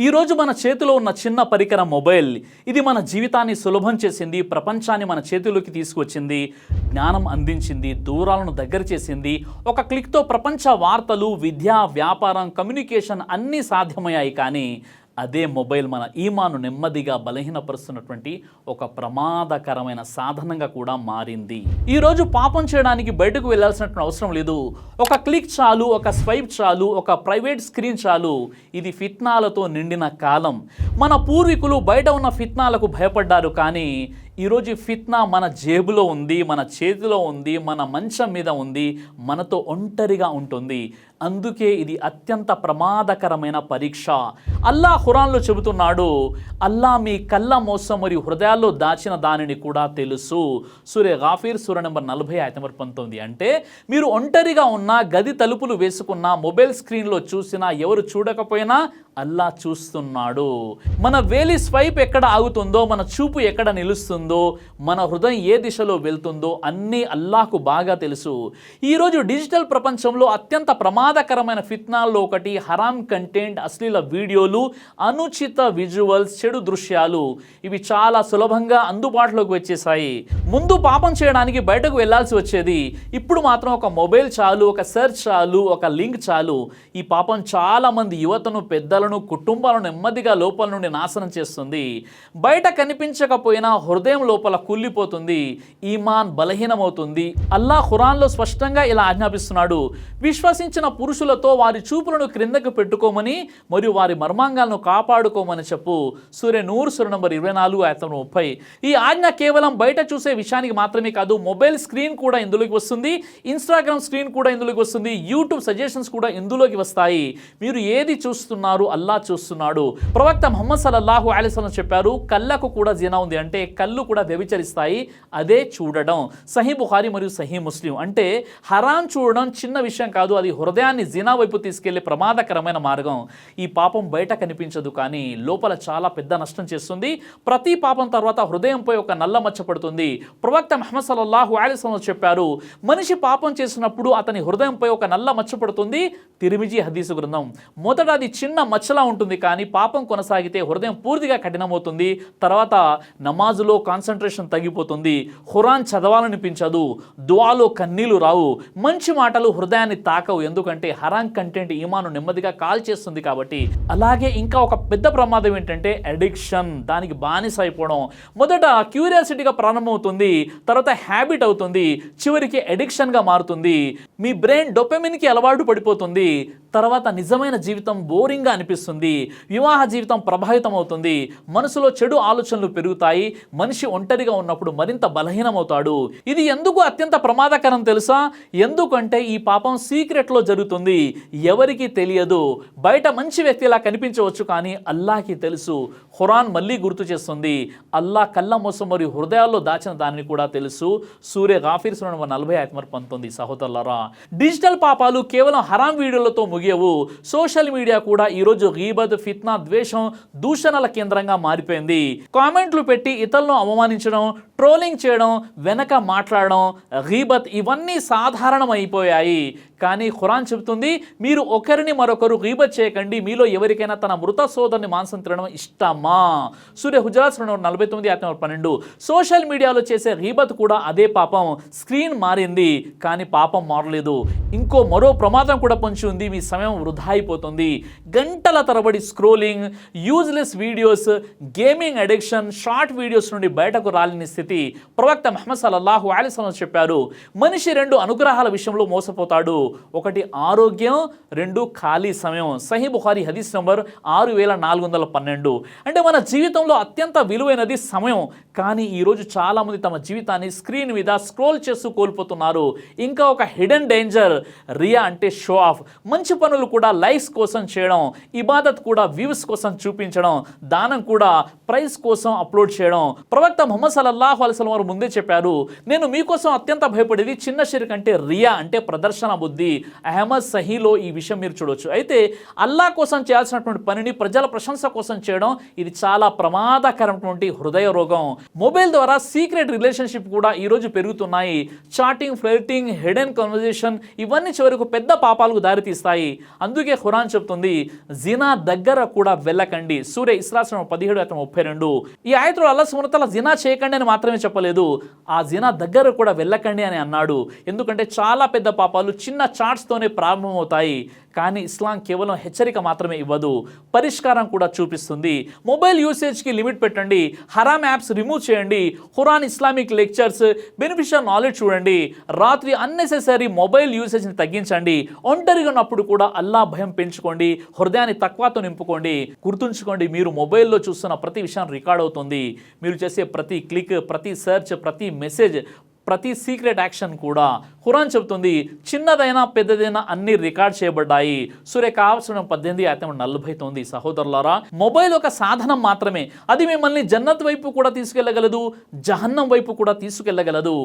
ఈరోజు మన చేతిలో ఉన్న చిన్న పరికరం మొబైల్, ఇది మన జీవితాన్ని సులభం చేసింది, ప్రపంచాన్ని మన చేతిలోకి తీసుకొచ్చింది, జ్ఞానం అందించింది, దూరాలను దగ్గర చేసింది. ఒక క్లిక్తో ప్రపంచ వార్తలు, విద్య, వ్యాపారం, కమ్యూనికేషన్ అన్నీ సాధ్యమయ్యాయి. కానీ అదే మొబైల్ మన ఈమాను నెమ్మదిగా బలహీనపరుస్తున్నటువంటి ఒక ప్రమాదకరమైన సాధనంగా కూడా మారింది. ఈరోజు పాపం చేయడానికి బయటకు వెళ్ళాల్సినటువంటి అవసరం లేదు. ఒక క్లిక్ చాలు, ఒక స్వైప్ చాలు, ఒక ప్రైవేట్ స్క్రీన్ చాలు. ఇది ఫిత్నాలతో నిండిన కాలం. మన పూర్వీకులు బయట ఉన్న ఫిత్నాలకు భయపడ్డారు. కానీ ఈరోజు ఫిత్నా మన జేబులో ఉంది, మన చేతిలో ఉంది, మన మంచం మీద ఉంది, మనతో ఒంటరిగా ఉంటుంది. అందుకే ఇది అత్యంత ప్రమాదకరమైన పరీక్ష. అల్లా ఖురాన్లో చెబుతున్నాడు, అల్లా మీ కళ్ళ మోసం మరియు హృదయాల్లో దాచిన దానిని కూడా తెలుసు. సూరే గాఫీర్ సూర నెంబర్ 40 ఆయత నెంబర్ 19. అంటే మీరు ఒంటరిగా ఉన్నా, గది తలుపులు వేసుకున్నా, మొబైల్ స్క్రీన్లో చూసినా, ఎవరు చూడకపోయినా అల్లా చూస్తున్నాడు. మన వేలి స్వైప్ ఎక్కడ ఆగుతుందో, మన చూపు ఎక్కడ నిలుస్తుందో, మన హృదయం ఏ దిశలో వెళ్తుందో అన్నీ అల్లాకు బాగా తెలుసు. ఈరోజు డిజిటల్ ప్రపంచంలో అత్యంత ప్రమాదకరమైన ఫిత్నాల్లో ఒకటి హరాం కంటెంట్, అశ్లీల వీడియోలు, అనుచిత విజువల్స్, చెడు దృశ్యాలు. ఇవి చాలా సులభంగా అందుబాటులోకి వచ్చేసాయి. ముందు పాపం చేయడానికి బయటకు వెళ్లాల్సి వచ్చేది. ఇప్పుడు మాత్రం ఒక మొబైల్ చాలు, ఒక సెర్చ్ చాలు, ఒక లింక్ చాలు. ఈ పాపం చాలా మంది యువతను, పెద్దలను, కుటుంబాలను నెమ్మదిగా లోపల నుండి నాశనం చేస్తుంది. బయట కనిపించకపోయినా హృదయం లోపల కుళ్ళిపోతుంది, ఈమాన్ బలహీనమవుతుంది. అల్లా ఖురాన్లో స్పష్టంగా ఇలా ఆజ్ఞాపిస్తున్నాడు, విశ్వసించిన పురుషులతో వారి చూపులను క్రిందకు పెట్టుకోమని మరియు వారి మర్మాంగాలను కాపాడుకోమని చెప్పు. సూరే నూర్ సూర నంబర్ 24 ఆయత 30. ఈ ఆజ్ఞ కేవలం బయట చూసే విషయానికి మాత్రమే కాదు, మొబైల్ స్క్రీన్ కూడా ఇందులోకి వస్తుంది, ఇన్స్టాగ్రామ్ స్క్రీన్ కూడా ఇందులోకి వస్తుంది, యూట్యూబ్ సజెషన్స్ కూడా ఇందులోకి వస్తాయి. మీరు ఏది చూస్తున్నారు, అల్లా చూస్తున్నాడు. ప్రవక్త ముహమ్మద్ సల్లల్లాహు అలైహి వసల్లం చెప్పారు, కళ్ళకు కూడా జినా ఉంది, అంటే కళ్ళు కూడా వ్యభిచరిస్తాయి, అదే చూడడం. సహీ బుఖారీ మరియు సహీ ముస్లిం. అంటే హరాం చూడడం చిన్న విషయం కాదు, అది హృదయాన్ని జినా వైపు తీసుకెళ్లే ప్రమాదకరమైన మార్గం. ఈ పాపం బయట కనిపించదు, కానీ లోపల చాలా పెద్ద నష్టం చేస్తుంది. ప్రతి పాపం తర్వాత హృదయంపై ఒక నల్ల మచ్చ పడుతుంది. ప్రవక్త ముహమ్మద్ సల్లల్లాహు అలైహి వసల్లం చెప్పారు, మనిషి పాపం చేసినప్పుడు అతని హృదయంపై ఒక నల్ల మచ్చ పడుతుంది. తిర్మిజీ హదీసు గ్రంథం. మొదట అది చిన్న మచ్చలా ఉంటుంది, కానీ పాపం కొనసాగితే హృదయం పూర్తిగా కఠినమవుతుంది. తర్వాత నమాజులో కాన్సన్ట్రేషన్ తగ్గిపోతుంది, ఖురాన్ చదవాలనిపించదు, దుఆలో కన్నీళ్లు రావు, మంచి మాటలు హృదయాన్ని తాకవు. ఎందుకంటే హరాం కంటెంట్ ఈమాను నెమ్మదిగా కాల్ చేస్తుంది కాబట్టి. అలాగే ఇంకా ఒక పెద్ద ప్రమాదం ఏంటంటే అడిక్షన్, దానికి బానిస అయిపోవడం. మొదట క్యూరియాసిటీగా ప్రారంభమవుతుంది, తర్వాత హ్యాబిట్ అవుతుంది, చివరికి అడిక్షన్గా మారుతుంది. మీ బ్రెయిన్ డోపమిన్కి అలవాటు పడిపోతుంది. తర్వాత నిజమైన జీవితం బోరింగ్గా అనిపిస్తుంది, వివాహ జీవితం ప్రభావితం అవుతుంది, మనసులో చెడు ఆలోచనలు పెరుగుతాయి, మనిషి ఒంటరిగా ఉన్నప్పుడు మరింత బలహీనమవుతాడు. ఇది ఎందుకు అత్యంత ప్రమాదకరం తెలుసా? ఎందుకంటే ఈ పాపం సీక్రెట్లో జరుగుతుంది, ఎవరికి తెలియదు. బయట మంచి వ్యక్తిలా కనిపించవచ్చు, కానీ అల్లాకి తెలుసు. ఖురాన్ మళ్ళీ గుర్తు చేస్తుంది, అల్లా కళ్ళ మోసం మరియు హృదయాల్లో దాచిన దానిని కూడా తెలుసు. సూరే గాఫీర్ సూర నంబర్ 40 ఆయత 19. సహోదరులారా, డిజిటల్ పాపాలు కేవలం హరాం వీడియోలతో ముగియవు. సోషల్ మీడియా కూడా ఈరోజు గీబత్, ఫిత్నా, ద్వేషం, దూషణల కేంద్రంగా మారిపోయింది. కామెంట్లు పెట్టి ఇతరులను అవమానించడం, ట్రోలింగ్ చేయడం, వెనక మాట్లాడడం, గీబత్, ఇవన్నీ సాధారణం అయిపోయాయి. కానీ ఖురాన్ చెబుతుంది, మీరు ఒకరిని మరొకరు గీబత్ చేయకండి, మీలో ఎవరికైనా తన మృత సోదరుని మాంసం తినడం ఇష్టమా? సూరే హుజరాత్ సూర 49 ఆయత 12. సోషల్ మీడియాలో చేసే గీబత్ కూడా అదే పాపం. స్క్రీన్ మారింది, కానీ పాపం మారలేదు. మరో ప్రమాదం కూడా పొంచి ఉంది, మీ సమయం వృధా అయిపోతుంది. గంటల తరబడి scrolling, useless videos, gaming addiction, short videos నుండి బయటకు రాలేని స్థితి. ప్రవక్త ముహమ్మద్ సల్లల్లాహు అలైహి వసల్లం చెప్పారు, మనిషి 2 అనుగ్రహాల విషయంలో మోసపోతాడు. ఒకటి ఆరోగ్యం, 2 ఖాళీ సమయం. సహీ బుఖారీ హదీస్ నంబర్ 6412. అంటే మన జీవితంలో అత్యంత విలువైనది సమయం. కానీ ఈరోజు చాలామంది తమ జీవితాన్ని స్క్రీన్ మీద స్క్రోల్ చేస్తూ కోల్పోతున్నారు. ఇంకా ఒక హిడెన్ డేంజర్, రియా, అంటే షో ఆఫ్. మంచి పనులు కూడా లైక్స్ కోసం చేయడం, ఇబాదత్ కూడా వ్యూస్ కోసం చూపించడం, దానం కూడా ప్రైజ్ కోసం అప్లోడ్ చేయడం. ప్రవక్త ముహమ్మద్ సల్లల్లాహు అలైహి వసల్లం వారు ముందే చెప్పారు, నేను మీకోసం అత్యంత భయపడేది చిన్న షిర్క్, అంటే రియా, అంటే ప్రదర్శన బుద్ధి. అవుద్ది. అహ్మద్ సహీలో ఈ విషయం మీరు చూడవచ్చు. అయితే అల్లా కోసం చేయాల్సినటువంటి పనిని ప్రజల ప్రశంస కోసం చేయడం ఇది చాలా ప్రమాదకరమైనటువంటి హృదయ రోగం. మొబైల్ ద్వారా సీక్రెట్ రిలేషన్షిప్ కూడా ఈరోజు పెరుగుతున్నాయి. చాటింగ్, ఫ్లర్టింగ్, హిడెన్ కన్వర్జేషన్ ఇవన్నీ చివరకు పెద్ద పాపాలకు దారితీస్తాయి. అందుకే ఖురాన్ చెప్తుంది జినా దగ్గర కూడా వెళ్ళకండి. సూర ఇస్రా 17:32. ఈ ఆయతులో అల్లాహ్ సుబ్హానహు వ తఆలా జినా చేయకండి అని మాత్రమే చెప్పలేదు, ఆ జినా దగ్గర కూడా వెళ్ళకండి అని అన్నాడు. ఎందుకంటే చాలా పెద్ద పాపాలు చిన్న చాట్స్తోనే ప్రారంభమవుతాయి. కానీ ఇస్లాం కేవలం హెచ్చరిక మాత్రమే ఇవ్వదు, పరిష్కారం కూడా చూపిస్తుంది. మొబైల్ యూసేజ్కి లిమిట్ పెట్టండి, హరామ్ యాప్స్ రిమూవ్ చేయండి, Quran, Islamic lectures, beneficial knowledge చూడండి. రాత్రి అన్నెసెసరీ మొబైల్ యూసేజ్ని తగ్గించండి. ఒంటరిగా ఉన్నప్పుడు కూడా అల్లా భయం పెంచుకోండి, హృదయాన్ని తక్వాతో నింపుకోండి. గుర్తుంచుకోండి, మీరు మొబైల్లో చూస్తున్న ప్రతి విషయం రికార్డ్ అవుతుంది. మీరు చేసే ప్రతి క్లిక్, ప్రతి సెర్చ్, ప్రతి మెసేజ్, ప్రతి సీక్రెట్ యాక్షన్ కూడా ఖురాన్ చెబుతుంది చిన్నదైనా పెద్దదైనా అన్ని రికార్డ్ చేయబడ్డాయి. సూర కహఫ్ 18:49. సహోదరులారా, మొబైల్ ఒక సాధనం మాత్రమే. అది మిమ్మల్ని జన్నత్ వైపు కూడా తీసుకెళ్లగలదు, జహన్నం వైపు కూడా తీసుకెళ్లగలదు.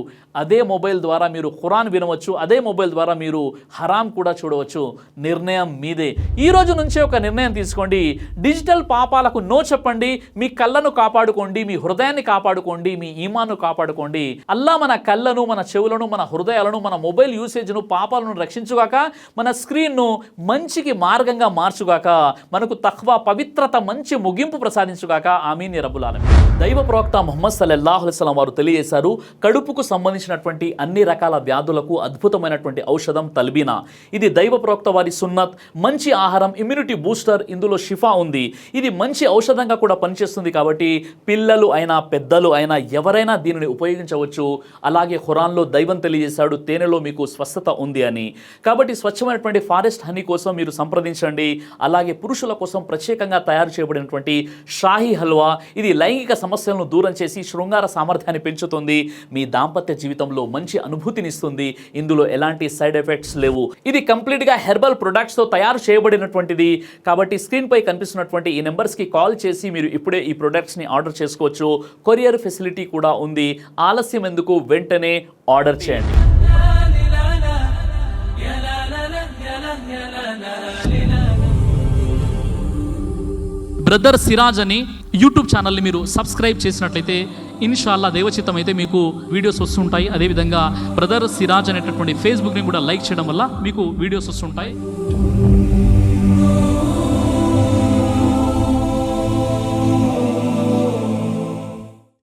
అదే మొబైల్ ద్వారా మీరు ఖురాన్ వినవచ్చు, అదే మొబైల్ ద్వారా మీరు హరాం కూడా చూడవచ్చు. నిర్ణయం మీదే. ఈ రోజు నుంచే ఒక నిర్ణయం తీసుకోండి. డిజిటల్ పాపాలకు నో చెప్పండి. మీ కళ్ళను కాపాడుకోండి, మీ హృదయాన్ని కాపాడుకోండి, మీ ఈమాన్ను కాపాడుకోండి. అల్లా మన కళ్ళను, మన చెవులను, మన హృదయాలను, మన మొబైల్ యూసేజ్ను, పాపాలను రక్షించుగాక. మన స్క్రీన్ను మంచికి మార్గంగా మార్చుగాక. మనకు తఖ్వా, పవిత్రత, మంచి ముగింపు ప్రసాదించుగాక. ఆమీన్ యా రబ్బుల్ ఆలమీన్. దైవ ప్రవక్త ముహమ్మద్ సల్లల్లాహు అలైహి వసల్లం వారు తెలియజేశారు, కడుపుకు సంబంధించినటువంటి అన్ని రకాల వ్యాధులకు అద్భుతమైనటువంటి ఔషధం తల్బీనా. ఇది దైవ ప్రవక్త వారి సున్నత్, మంచి ఆహారం, ఇమ్యూనిటీ బూస్టర్. ఇందులో షిఫా ఉంది. ఇది మంచి ఔషధంగా కూడా పనిచేస్తుంది. కాబట్టి పిల్లలు అయినా పెద్దలు అయినా ఎవరైనా దీనిని ఉపయోగించవచ్చు. అలాగే ఖురాన్లో దైవం తెలియజేశాడు, తేనెలో మీకు స్వస్థత ఉంది అని. కాబట్టి స్వచ్ఛమైనటువంటి ఫారెస్ట్ హనీ కోసం మీరు సంప్రదించండి. అలాగే పురుషుల కోసం ప్రత్యేకంగా తయారు చేయబడినటువంటి షాహీ హల్వా, ఇది లైంగిక సమస్యలను దూరం చేసి శృంగార సామర్థ్యాన్ని పెంచుతుంది. మీ దాంపత్య జీవితంలో మంచి అనుభూతినిస్తుంది. ఇందులో ఎలాంటి సైడ్ ఎఫెక్ట్స్ లేవు. ఇది కంప్లీట్గా హెర్బల్ ప్రొడక్ట్స్తో తయారు చేయబడినటువంటిది. కాబట్టి స్క్రీన్పై కనిపిస్తున్నటువంటి ఈ నెంబర్స్కి కాల్ చేసి మీరు ఇప్పుడే ఈ ప్రొడక్ట్స్ని ఆర్డర్ చేసుకోవచ్చు. కొరియర్ ఫెసిలిటీ కూడా ఉంది. ఆలస్యం ఎందుకు, వెంటనే ఆర్డర్ చేయండి. బ్రదర్ సిరాజ్ అని యూట్యూబ్ ఛానల్ని మీరు సబ్స్క్రైబ్ చేసినట్లయితే ఇన్షాల్లా దైవచిత్తం అయితే మీకు వీడియోస్ వస్తుంటాయి. అదేవిధంగా బ్రదర్ సిరాజ్ అనేటటువంటి ఫేస్బుక్ని కూడా లైక్ చేయడం వల్ల మీకు వీడియోస్ వస్తుంటాయి.